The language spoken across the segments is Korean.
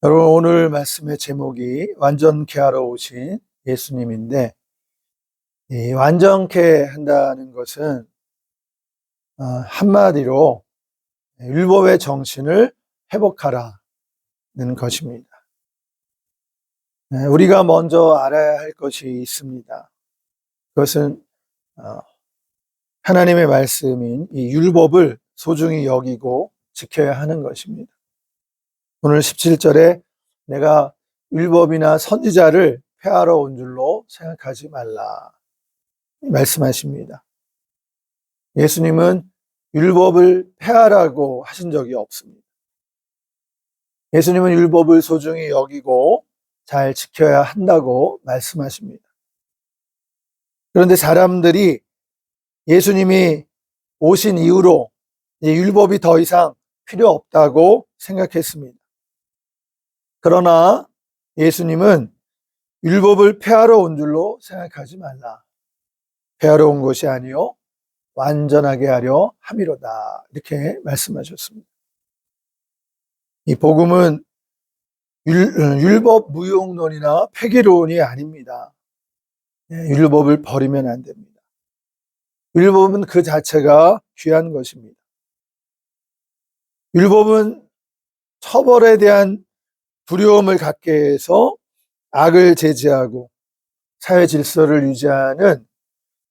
여러분, 오늘 말씀의 제목이 완전케 하러 오신 예수님인데, 이 완전케 한다는 것은 한마디로 율법의 정신을 회복하라는 것입니다. 우리가 먼저 알아야 할 것이 있습니다. 그것은 하나님의 말씀인 이 율법을 소중히 여기고 지켜야 하는 것입니다. 오늘 17절에 내가 율법이나 선지자를 폐하러 온 줄로 생각하지 말라 말씀하십니다. 예수님은 율법을 폐하라고 하신 적이 없습니다. 예수님은 율법을 소중히 여기고 잘 지켜야 한다고 말씀하십니다. 그런데 사람들이 예수님이 오신 이후로 율법이 더 이상 필요 없다고 생각했습니다. 그러나 예수님은 율법을 폐하러 온 줄로 생각하지 말라. 폐하러 온 것이 아니요 완전하게 하려 함이로다. 이렇게 말씀하셨습니다. 이 복음은 율법 무용론이나 폐기론이 아닙니다. 율법을 버리면 안 됩니다. 율법은 그 자체가 귀한 것입니다. 율법은 처벌에 대한 두려움을 갖게 해서 악을 제지하고 사회 질서를 유지하는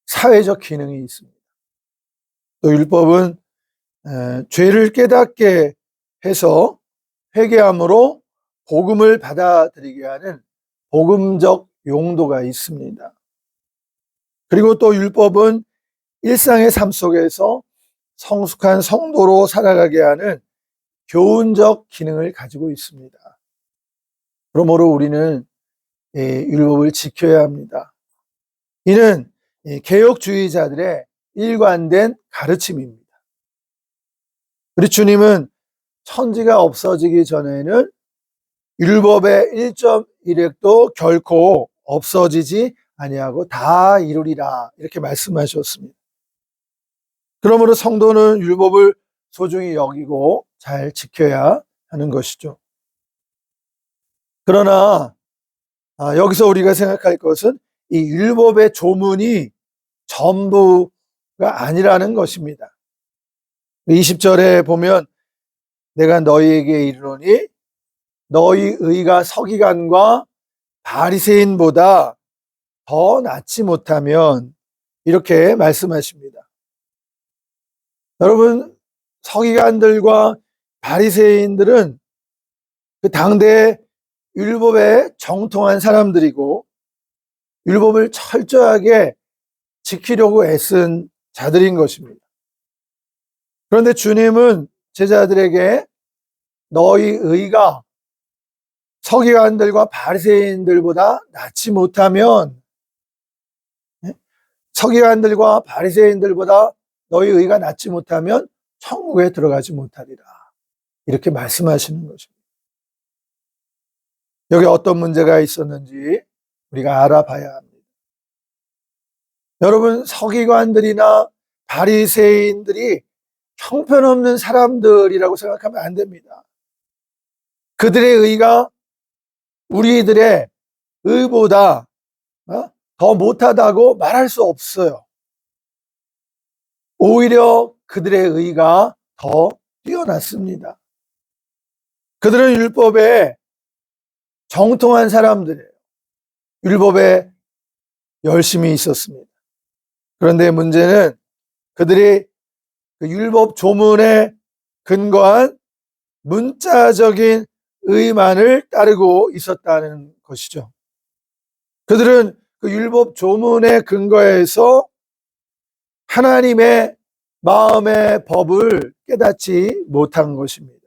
사회적 기능이 있습니다. 또 율법은 죄를 깨닫게 해서 회개함으로 복음을 받아들이게 하는 복음적 용도가 있습니다. 그리고 또 율법은 일상의 삶 속에서 성숙한 성도로 살아가게 하는 교훈적 기능을 가지고 있습니다. 그러므로 우리는 율법을 지켜야 합니다. 이는 개혁주의자들의 일관된 가르침입니다. 우리 주님은 천지가 없어지기 전에는 율법의 1.1획도 결코 없어지지 아니하고 다 이루리라 이렇게 말씀하셨습니다. 그러므로 성도는 율법을 소중히 여기고 잘 지켜야 하는 것이죠. 그러나 여기서 우리가 생각할 것은 이 율법의 조문이 전부가 아니라는 것입니다. 20절에 보면 내가 너희에게 이르노니 너희 의가 서기관과 바리새인보다 더 낫지 못하면 이렇게 말씀하십니다. 여러분, 서기관들과 바리새인들은 그 당대 율법에 정통한 사람들이고 율법을 철저하게 지키려고 애쓴 자들인 것입니다. 그런데 주님은 제자들에게 너희 의가 서기관들과 바리새인들보다 낫지 못하면, 서기관들과 바리새인들보다 너희 의가 낫지 못하면 천국에 들어가지 못하리라. 이렇게 말씀하시는 것입니다. 여기 어떤 문제가 있었는지 우리가 알아봐야 합니다. 여러분, 서기관들이나 바리새인들이 형편없는 사람들이라고 생각하면 안 됩니다. 그들의 의가 우리들의 의보다 더 못하다고 말할 수 없어요. 오히려 그들의 의가 더 뛰어났습니다. 그들은 율법에 정통한 사람들이에요. 율법에 열심히 있었습니다. 그런데 문제는 그들이 그 율법 조문에 근거한 문자적인 의만을 따르고 있었다는 것이죠. 그들은 그 율법 조문에 근거해서 하나님의 마음의 법을 깨닫지 못한 것입니다.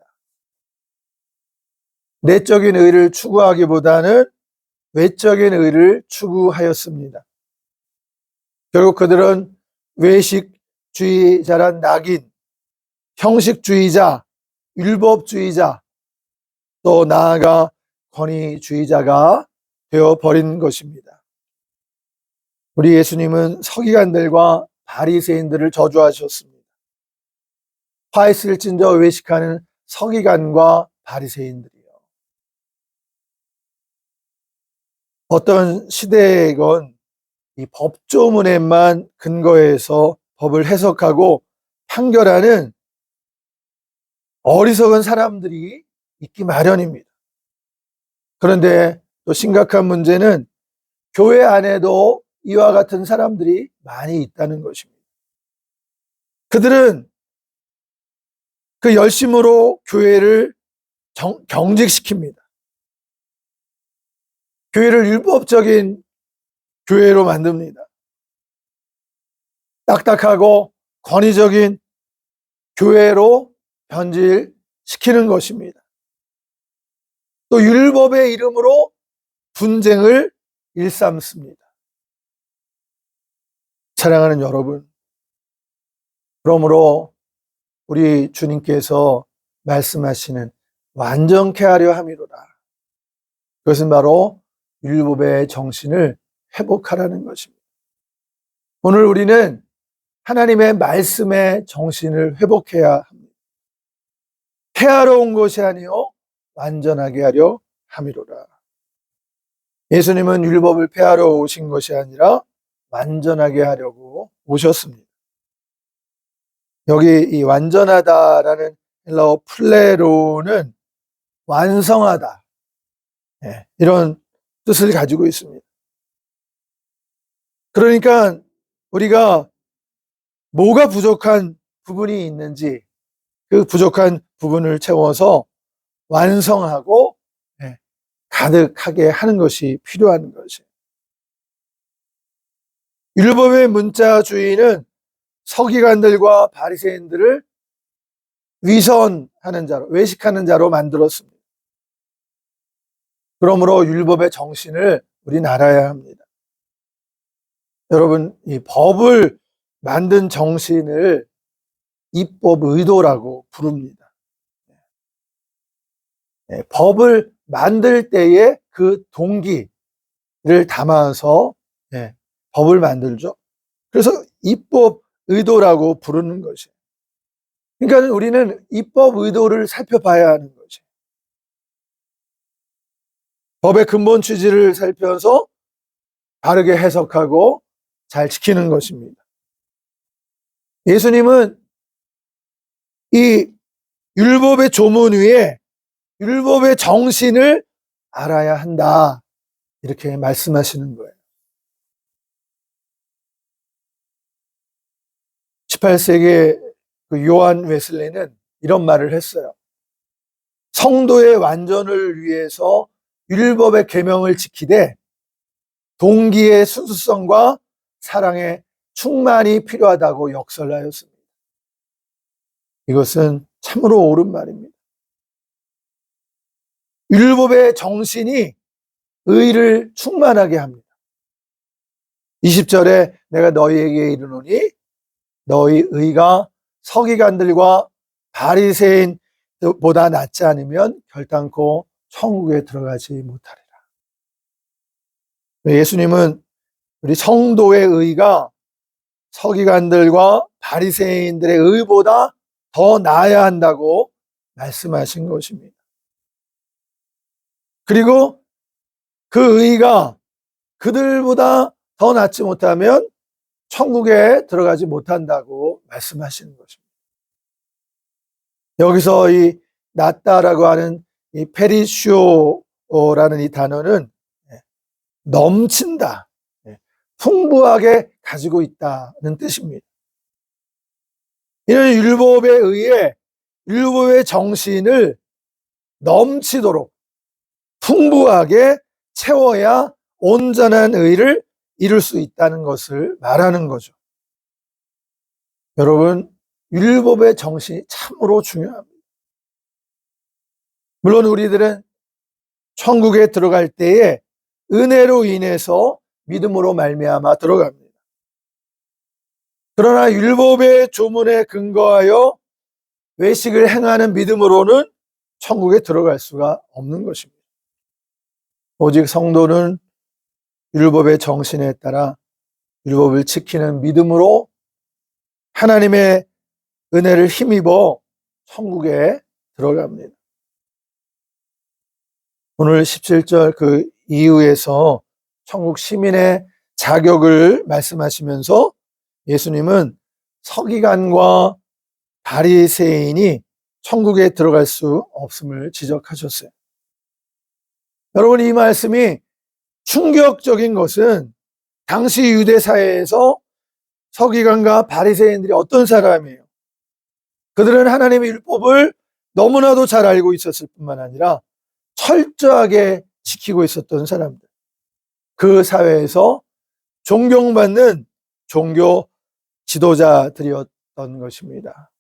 내적인 의를 추구하기보다는 외적인 의를 추구하였습니다. 결국 그들은 외식주의자란 낙인, 형식주의자, 율법주의자, 또 나아가 권위주의자가 되어버린 것입니다. 우리 예수님은 서기관들과 바리새인들을 저주하셨습니다. 화 있을진저 외식하는 서기관과 바리새인들이요. 어떤 시대건 이 법조문에만 근거해서 법을 해석하고 판결하는 어리석은 사람들이 있기 마련입니다. 그런데 또 심각한 문제는 교회 안에도 이와 같은 사람들이 많이 있다는 것입니다. 그들은 그 열심으로 교회를 경직시킵니다. 교회를 율법적인 교회로 만듭니다. 딱딱하고 권위적인 교회로 변질시키는 것입니다. 또 율법의 이름으로 분쟁을 일삼습니다. 사랑하는 여러분, 그러므로 우리 주님께서 말씀하시는 완전케 하려 함이로라. 그것은 바로 율법의 정신을 회복하라는 것입니다. 오늘 우리는 하나님의 말씀의 정신을 회복해야 합니다. 폐하러 온 것이 아니요 완전하게 하려 함이로라. 예수님은 율법을 폐하러 오신 것이 아니라 완전하게 하려고 오셨습니다. 여기 이 완전하다라는 헬라어 플레로는 완성하다, 이런 뜻을 가지고 있습니다. 그러니까 우리가 뭐가 부족한 부분이 있는지 그 부족한 부분을 채워서 완성하고 가득하게 하는 것이 필요한 것이에요. 율법의 문자주의는 서기관들과 바리새인들을 위선하는 자로, 외식하는 자로 만들었습니다. 그러므로 율법의 정신을 우리는 알아야 합니다. 여러분, 이 법을 만든 정신을 입법 의도라고 부릅니다. 법을 만들 때에 그 동기를 담아서 법을 만들죠. 그래서 입법 의도라고 부르는 것이에요. 그러니까 우리는 입법 의도를 살펴봐야 하는 것이에요. 법의 근본 취지를 살펴서 바르게 해석하고 잘 지키는 것입니다. 예수님은 이 율법의 조문 위에 율법의 정신을 알아야 한다, 이렇게 말씀하시는 거예요. 18세기 그 요한 웨슬레는 이런 말을 했어요. 성도의 완전을 위해서 율법의 계명을 지키되 동기의 순수성과 사랑의 충만이 필요하다고 역설하였습니다. 이것은 참으로 옳은 말입니다. 율법의 정신이 의를 충만하게 합니다. 20절에 내가 너희에게 이르노니 너희 의가 서기관들과 바리새인보다 낫지 않으면 결단코 천국에 들어가지 못하리라. 예수님은 우리 성도의 의가 서기관들과 바리새인들의 의보다 더 나아야 한다고 말씀하신 것입니다. 그리고 그 의가 그들보다 더 낫지 못하면 천국에 들어가지 못한다고 말씀하시는 것입니다. 여기서 이 낫다라고 하는 이 페리쇼라는 이 단어는 넘친다, 풍부하게 가지고 있다는 뜻입니다. 이런 율법에 의해 율법의 정신을 넘치도록 풍부하게 채워야 온전한 의를 이룰 수 있다는 것을 말하는 거죠. 여러분, 율법의 정신이 참으로 중요합니다. 물론 우리들은 천국에 들어갈 때에 은혜로 인해서 믿음으로 말미암아 들어갑니다. 그러나 율법의 조문에 근거하여 외식을 행하는 믿음으로는 천국에 들어갈 수가 없는 것입니다. 오직 성도는 율법의 정신에 따라 율법을 지키는 믿음으로 하나님의 은혜를 힘입어 천국에 들어갑니다. 오늘 17절 그 이후에서 천국 시민의 자격을 말씀하시면서 예수님은 서기관과 바리새인이 천국에 들어갈 수 없음을 지적하셨어요. 여러분, 이 말씀이 충격적인 것은 당시 유대 사회에서 서기관과 바리새인들이 어떤 사람이에요? 그들은 하나님의 율법을 너무나도 잘 알고 있었을 뿐만 아니라 철저하게 지키고 있었던 사람들. 그 사회에서 존경받는 종교 지도자들이었던 것입니다.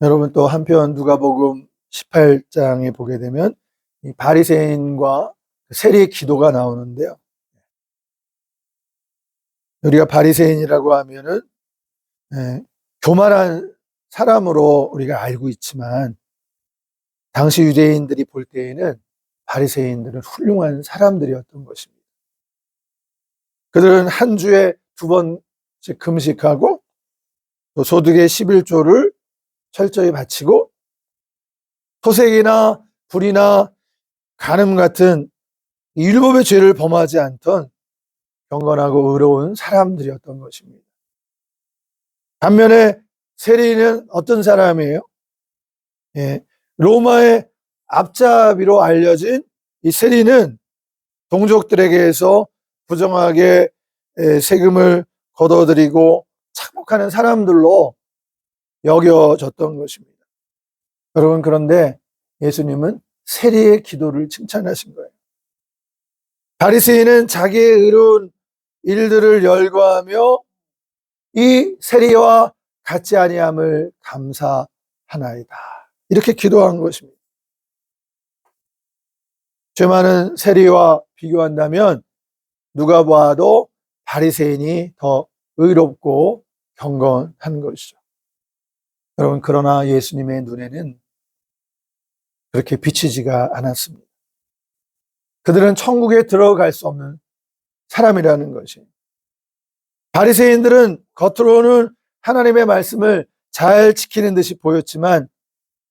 여러분, 또 한편 누가복음 18장에 보게 되면 이 바리새인과 세리의 기도가 나오는데요. 우리가 바리새인이라고 하면은 교만한 사람으로 우리가 알고 있지만 당시 유대인들이 볼 때에는 바리새인들은 훌륭한 사람들이었던 것입니다. 그들은 한 주에 2번씩 금식하고 또 소득의 11조를 철저히 바치고 토색이나 불이나 간음 같은 율법의 죄를 범하지 않던 경건하고 의로운 사람들이었던 것입니다. 반면에 세리는 어떤 사람이에요? 로마의 앞잡이로 알려진 이 세리는 동족들에게서 부정하게 세금을 걷어들이고 착복하는 사람들로 여겨졌던 것입니다. 여러분, 그런데 예수님은 세리의 기도를 칭찬하신 거예요. 바리새인은 자기의 의로운 일들을 열거하며 이 세리와 같지 아니함을 감사하나이다. 이렇게 기도한 것입니다. 죄 많은 세리와 비교한다면 누가 봐도 바리새인이 더 의롭고 경건한 것이죠. 여러분, 그러나 예수님의 눈에는 그렇게 비치지가 않았습니다. 그들은 천국에 들어갈 수 없는 사람이라는 것이. 바리새인들은 겉으로는 하나님의 말씀을 잘 지키는 듯이 보였지만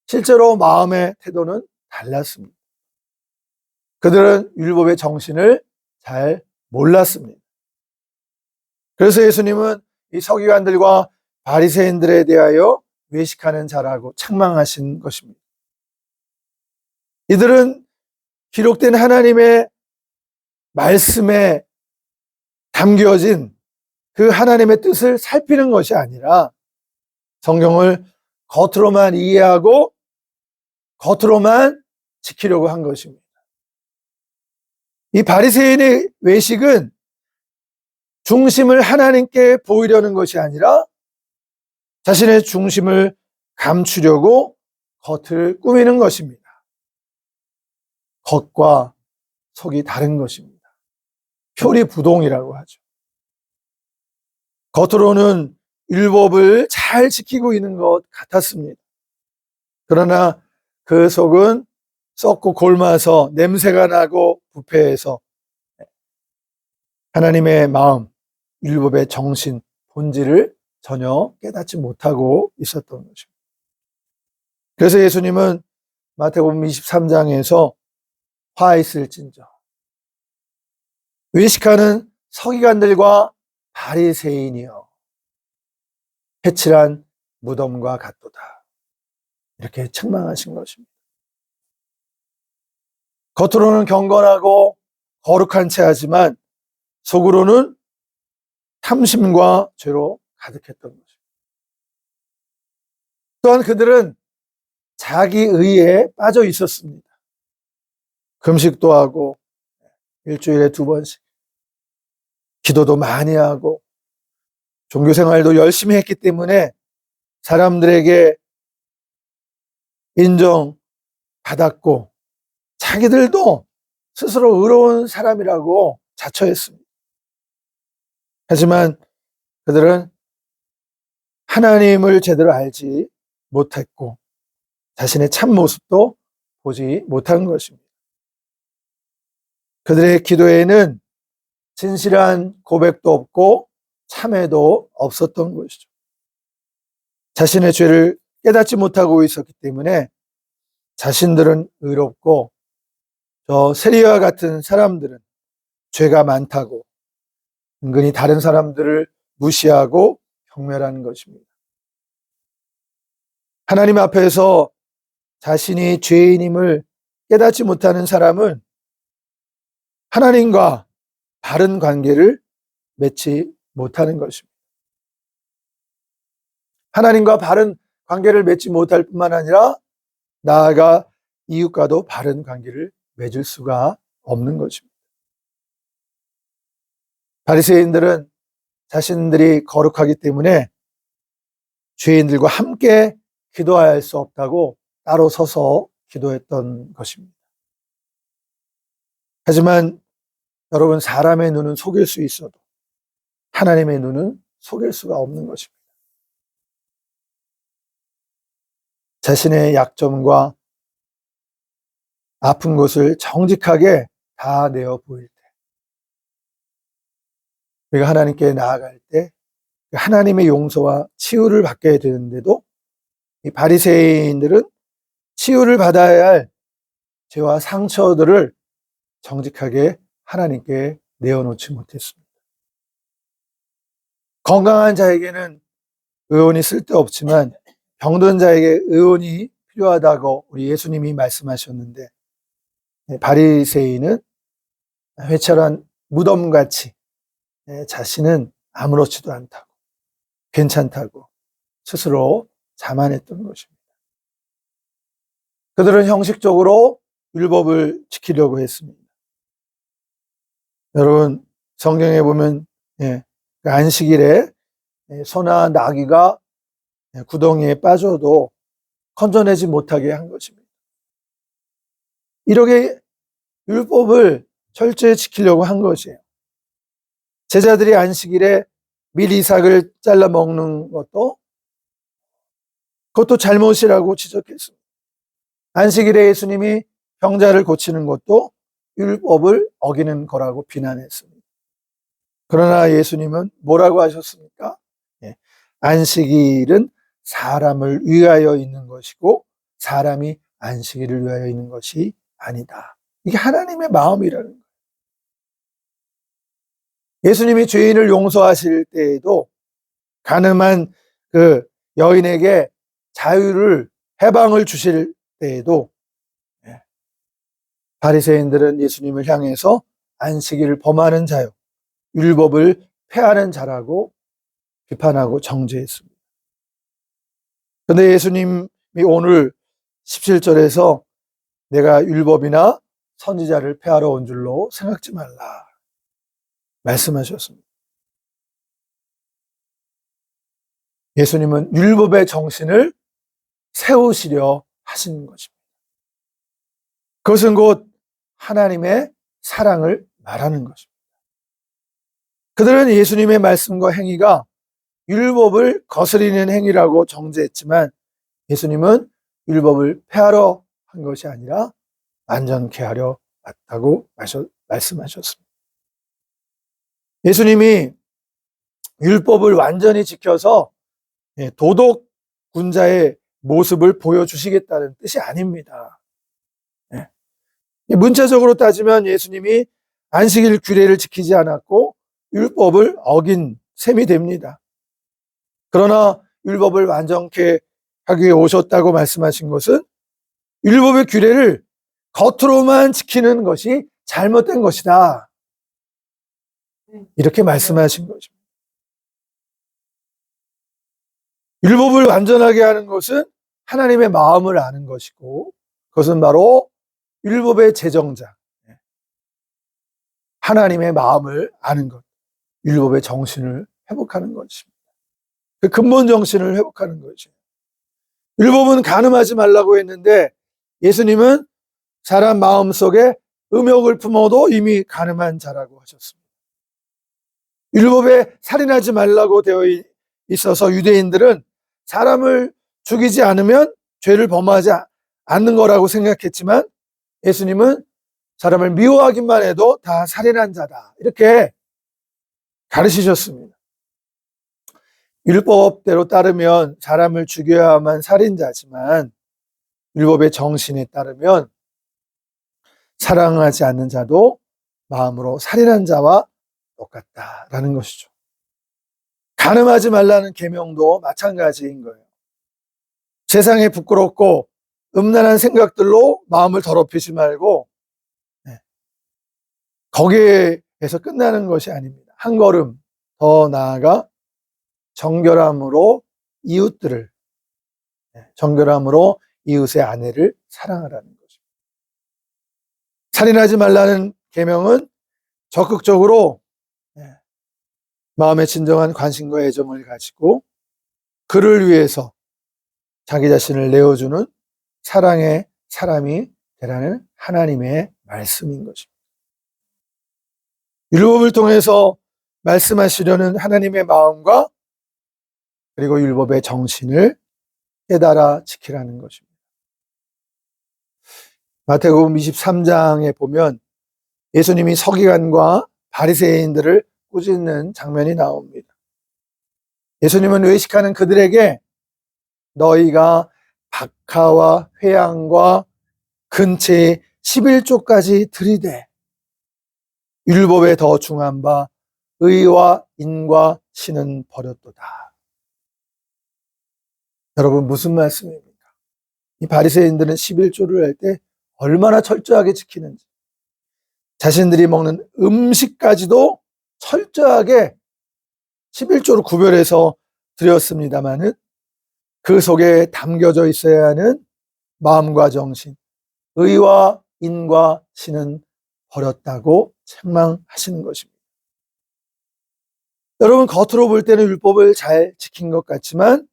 실제로 마음의 태도는 달랐습니다. 그들은 율법의 정신을 잘 몰랐습니다. 그래서 예수님은 이 서기관들과 바리새인들에 대하여 외식하는 자라고 책망하신 것입니다. 이들은 기록된 하나님의 말씀에 담겨진 그 하나님의 뜻을 살피는 것이 아니라 성경을 겉으로만 이해하고 겉으로만 지키려고 한 것입니다. 이 바리새인의 외식은 중심을 하나님께 보이려는 것이 아니라 자신의 중심을 감추려고 겉을 꾸미는 것입니다. 겉과 속이 다른 것입니다. 표리부동이라고 하죠. 겉으로는 율법을 잘 지키고 있는 것 같았습니다. 그러나 그 속은 썩고 골마서 냄새가 나고 부패해서 하나님의 마음, 율법의 정신, 본질을 전혀 깨닫지 못하고 있었던 것입니다. 그래서 예수님은 마태복음 23장에서 화 있을진저 외식하는 서기관들과 바리새인이여 회칠한 무덤과 같도다, 이렇게 책망하신 것입니다. 겉으로는 경건하고 거룩한 채 하지만 속으로는 탐심과 죄로 가득했던 것입니다. 또한 그들은 자기 의에 빠져 있었습니다. 금식도 하고 일주일에 2번씩 기도도 많이 하고 종교생활도 열심히 했기 때문에 사람들에게 인정받았고 자기들도 스스로 의로운 사람이라고 자처했습니다. 하지만 그들은 하나님을 제대로 알지 못했고 자신의 참모습도 보지 못한 것입니다. 그들의 기도에는 진실한 고백도 없고 참회도 없었던 것이죠. 자신의 죄를 깨닫지 못하고 있었기 때문에 자신들은 의롭고 저 세리와 같은 사람들은 죄가 많다고 은근히 다른 사람들을 무시하고 경멸하는 것입니다. 하나님 앞에서 자신이 죄인임을 깨닫지 못하는 사람은 하나님과 바른 관계를 맺지 못하는 것입니다. 하나님과 바른 관계를 맺지 못할 뿐만 아니라 나아가 이웃과도 바른 관계를 맺을 수가 없는 것입니다. 바리새인들은 자신들이 거룩하기 때문에 죄인들과 함께 기도할 수 없다고 따로 서서 기도했던 것입니다. 하지만 여러분, 사람의 눈은 속일 수 있어도 하나님의 눈은 속일 수가 없는 것입니다. 자신의 약점과 아픈 곳을 정직하게 다 내어 보일 때, 우리가 하나님께 나아갈 때 하나님의 용서와 치유를 받게 되는데도 이 바리새인들은 치유를 받아야 할 죄와 상처들을 정직하게 하나님께 내어놓지 못했습니다. 건강한 자에게는 의원이 쓸데없지만 병든 자에게 의원이 필요하다고 우리 예수님이 말씀하셨는데, 바리새인은 회찰한 무덤같이 자신은 아무렇지도 않다고, 괜찮다고 스스로 자만했던 것입니다. 그들은 형식적으로 율법을 지키려고 했습니다. 여러분, 성경에 보면 안식일에 소나 나귀가 구덩이에 빠져도 건져내지 못하게 한 것입니다. 이렇게 율법을 철저히 지키려고 한 것이에요. 제자들이 안식일에 밀이삭을 잘라 먹는 그것도 잘못이라고 지적했습니다. 안식일에 예수님이 병자를 고치는 것도 율법을 어기는 거라고 비난했습니다. 그러나 예수님은 뭐라고 하셨습니까? 안식일은 사람을 위하여 있는 것이고 사람이 안식일을 위하여 있는 것이 아니다. 이게 하나님의 마음이라는 거예요. 예수님이 죄인을 용서하실 때에도 가늠한 그 여인에게 자유를, 해방을 주실 때에도 바리새인들은 예수님을 향해서 안식일을 범하는 자요, 율법을 폐하는 자라고 비판하고 정죄했습니다. 그런데 예수님이 오늘 17절에서 내가 율법이나 선지자를 폐하러 온 줄로 생각지 말라 말씀하셨습니다. 예수님은 율법의 정신을 세우시려 하신 것입니다. 그것은 곧 하나님의 사랑을 말하는 것입니다. 그들은 예수님의 말씀과 행위가 율법을 거스리는 행위라고 정죄했지만 예수님은 율법을 폐하러 한 것이 아니라 완전케 하려 왔다고 말씀하셨습니다. 예수님이 율법을 완전히 지켜서 도덕군자의 모습을 보여주시겠다는 뜻이 아닙니다. 문자적으로 따지면 예수님이 안식일 규례를 지키지 않았고 율법을 어긴 셈이 됩니다. 그러나 율법을 완전케 하기 위해 오셨다고 말씀하신 것은 율법의 규례를 겉으로만 지키는 것이 잘못된 것이다, 이렇게 말씀하신 것입니다. 율법을 완전하게 하는 것은 하나님의 마음을 아는 것이고 그것은 바로 율법의 제정자, 하나님의 마음을 아는 것, 율법의 정신을 회복하는 것입니다. 그 근본 정신을 회복하는 것이에요. 율법은 간음하지 말라고 했는데 예수님은 사람 마음속에 음욕을 품어도 이미 간음한 자라고 하셨습니다. 율법에 살인하지 말라고 되어 있어서 유대인들은 사람을 죽이지 않으면 죄를 범하지 않는 거라고 생각했지만 예수님은 사람을 미워하기만 해도 다 살인한 자다, 이렇게 가르치셨습니다. 율법대로 따르면 사람을 죽여야만 살인자지만 율법의 정신에 따르면 사랑하지 않는 자도 마음으로 살인한 자와 똑같다라는 것이죠. 간음하지 말라는 계명도 마찬가지인 거예요. 세상에 부끄럽고 음란한 생각들로 마음을 더럽히지 말고 거기에서 끝나는 것이 아닙니다. 한 걸음 더 나아가 정결함으로 이웃들을 정결함으로 이웃의 아내를 사랑하라는 거죠. 살인하지 말라는 계명은 적극적으로 마음의 진정한 관심과 애정을 가지고 그를 위해서 자기 자신을 내어주는 사랑의 사람이 되라는 하나님의 말씀인 것입니다. 율법을 통해서 말씀하시려는 하나님의 마음과 그리고 율법의 정신을 깨달아 지키라는 것입니다. 마태복음 23장에 보면 예수님이 서기관과 바리새인들을 꾸짖는 장면이 나옵니다. 예수님은 외식하는 그들에게 너희가 박하와 회양과 근처의 11조까지 들이되 율법에 더 중한 바 의와 인과 신은 버렸도다. 여러분 무슨 말씀입니까? 이 바리새인들은 11조를 할 때 얼마나 철저하게 지키는지 자신들이 먹는 음식까지도 철저하게 11조로 구별해서 드렸습니다마는 그 속에 담겨져 있어야 하는 마음과 정신, 의와 인과 신은 버렸다고 책망하시는 것입니다. 여러분 겉으로 볼 때는 율법을 잘 지킨 것 같지만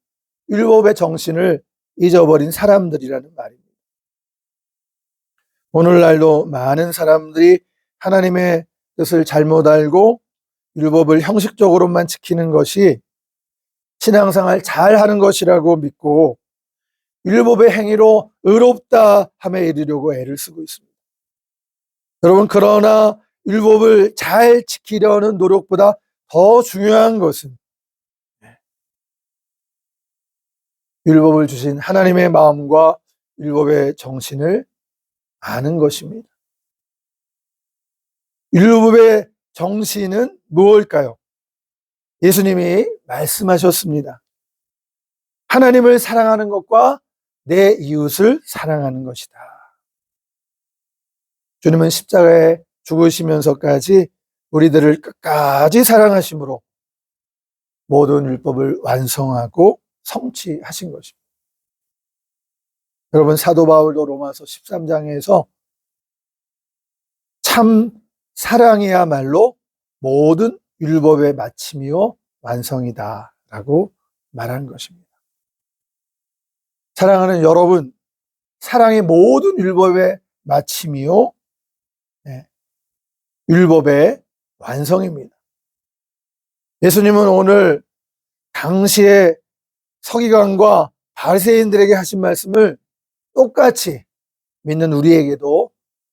율법의 정신을 잊어버린 사람들이라는 말입니다. 오늘날도 많은 사람들이 하나님의 뜻을 잘못 알고 율법을 형식적으로만 지키는 것이 신앙생활 잘하는 것이라고 믿고 율법의 행위로 의롭다 함에 이르려고 애를 쓰고 있습니다. 여러분 그러나 율법을 잘 지키려는 노력보다 더 중요한 것은 율법을 주신 하나님의 마음과 율법의 정신을 아는 것입니다. 율법의 정신은 무엇일까요? 예수님이 말씀하셨습니다. 하나님을 사랑하는 것과 내 이웃을 사랑하는 것이다. 주님은 십자가에 죽으시면서까지 우리들을 끝까지 사랑하심으로 모든 율법을 완성하고 성취하신 것입니다. 여러분 사도 바울도 로마서 13장에서 참 사랑이야말로 모든 율법의 마침이요 완성이다 라고 말한 것입니다. 사랑하는 여러분, 사랑이 모든 율법의 마침이요 율법의 완성입니다. 예수님은 오늘 당시에 서기관과 바리새인들에게 하신 말씀을 똑같이 믿는 우리에게도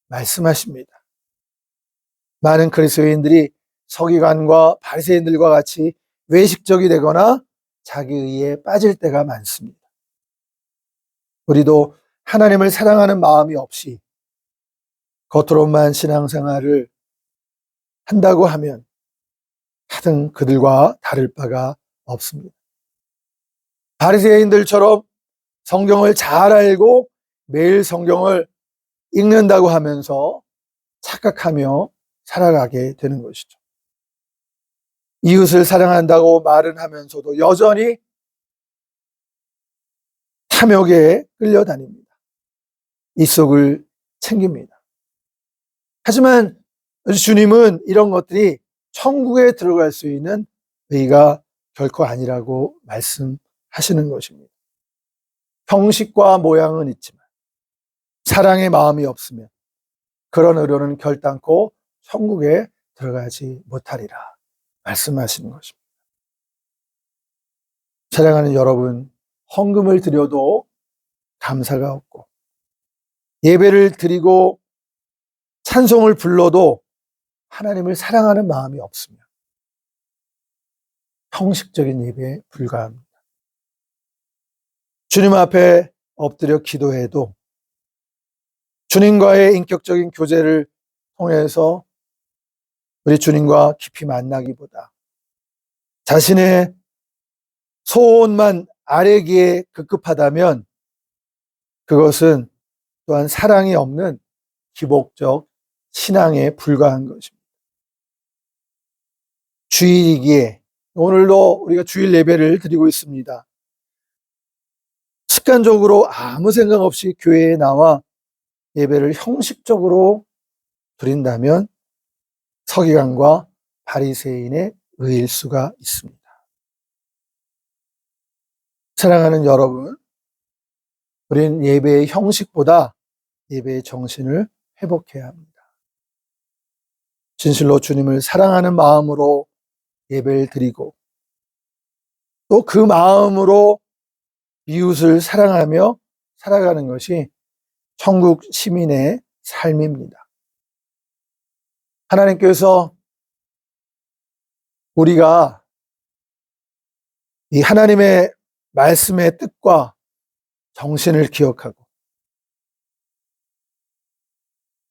말씀하십니다. 많은 그리스도인들이 서기관과 바리새인들과 같이 외식적이 되거나 자기 의에 빠질 때가 많습니다. 우리도 하나님을 사랑하는 마음이 없이 겉으로만 신앙생활을 한다고 하면 하등 그들과 다를 바가 없습니다. 바리새인들처럼 성경을 잘 알고 매일 성경을 읽는다고 하면서 착각하며 살아가게 되는 것이죠. 이웃을 사랑한다고 말은 하면서도 여전히 탐욕에 끌려다닙니다. 이속을 챙깁니다. 하지만 주님은 이런 것들이 천국에 들어갈 수 있는 의가 결코 아니라고 말씀하시는 것입니다. 형식과 모양은 있지만 사랑의 마음이 없으면 그런 의료는 결단코 천국에 들어가지 못하리라 말씀하시는 것입니다. 사랑하는 여러분, 헌금을 드려도 감사가 없고 예배를 드리고 찬송을 불러도 하나님을 사랑하는 마음이 없으면 형식적인 예배에 불과합니다. 주님 앞에 엎드려 기도해도 주님과의 인격적인 교제를 통해서 우리 주님과 깊이 만나기보다 자신의 소원만 아뢰기에 급급하다면 그것은 또한 사랑이 없는 기복적 신앙에 불과한 것입니다. 주일이기에 오늘도 우리가 주일 예배를 드리고 있습니다. 습관적으로 아무 생각 없이 교회에 나와 예배를 형식적으로 드린다면 서기관과 바리새인의 의일 수가 있습니다. 사랑하는 여러분, 우리는 예배의 형식보다 예배의 정신을 회복해야 합니다. 진실로 주님을 사랑하는 마음으로 예배를 드리고 또 그 마음으로 이웃을 사랑하며 살아가는 것이 천국 시민의 삶입니다. 하나님께서 우리가 이 하나님의 말씀의 뜻과 정신을 기억하고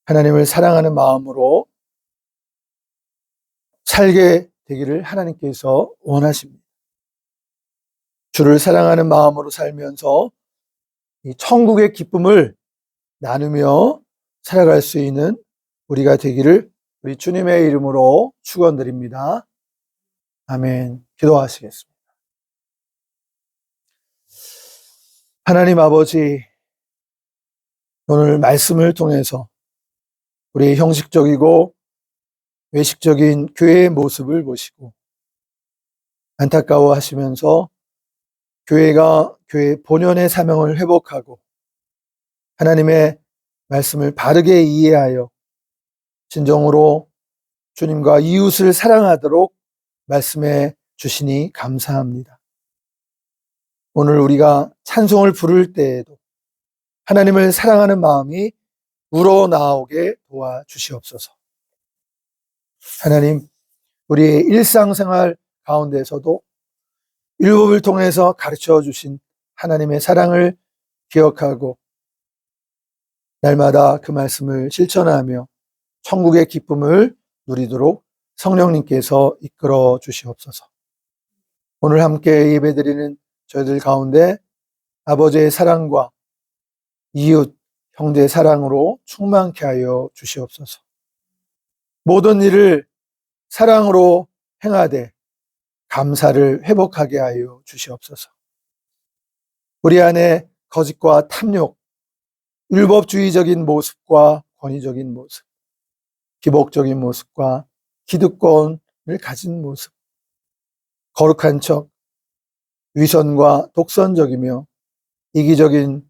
하나님을 사랑하는 마음으로 살게 되기를 하나님께서 원하십니다. 주를 사랑하는 마음으로 살면서 이 천국의 기쁨을 나누며 살아갈 수 있는 우리가 되기를 우리 주님의 이름으로 축원드립니다. 아멘. 기도하시겠습니다. 하나님 아버지, 오늘 말씀을 통해서 우리의 형식적이고 외식적인 교회의 모습을 보시고 안타까워하시면서 교회가 교회의 본연의 사명을 회복하고 하나님의 말씀을 바르게 이해하여 진정으로 주님과 이웃을 사랑하도록 말씀해 주시니 감사합니다. 오늘 우리가 찬송을 부를 때에도 하나님을 사랑하는 마음이 우러나오게 도와주시옵소서. 하나님, 우리의 일상생활 가운데서도 율법을 통해서 가르쳐 주신 하나님의 사랑을 기억하고 날마다 그 말씀을 실천하며 천국의 기쁨을 누리도록 성령님께서 이끌어 주시옵소서. 오늘 함께 예배드리는 저희들 가운데 아버지의 사랑과 이웃, 형제의 사랑으로 충만케 하여 주시옵소서. 모든 일을 사랑으로 행하되 감사를 회복하게 하여 주시옵소서. 우리 안에 거짓과 탐욕, 율법주의적인 모습과 권위적인 모습, 기복적인 모습과 기득권을 가진 모습, 거룩한 척, 위선과 독선적이며 이기적인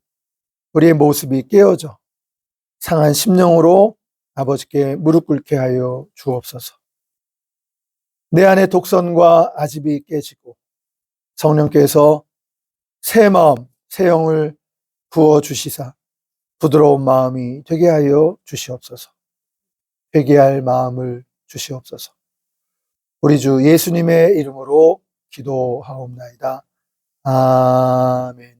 우리의 모습이 깨어져 상한 심령으로 아버지께 무릎 꿇게 하여 주옵소서. 내 안에 독선과 아집이 깨지고 성령께서 새 마음, 새 영을 부어주시사 부드러운 마음이 되게 하여 주시옵소서. 회개할 마음을 주시옵소서. 우리 주 예수님의 이름으로 기도하옵나이다. 아멘.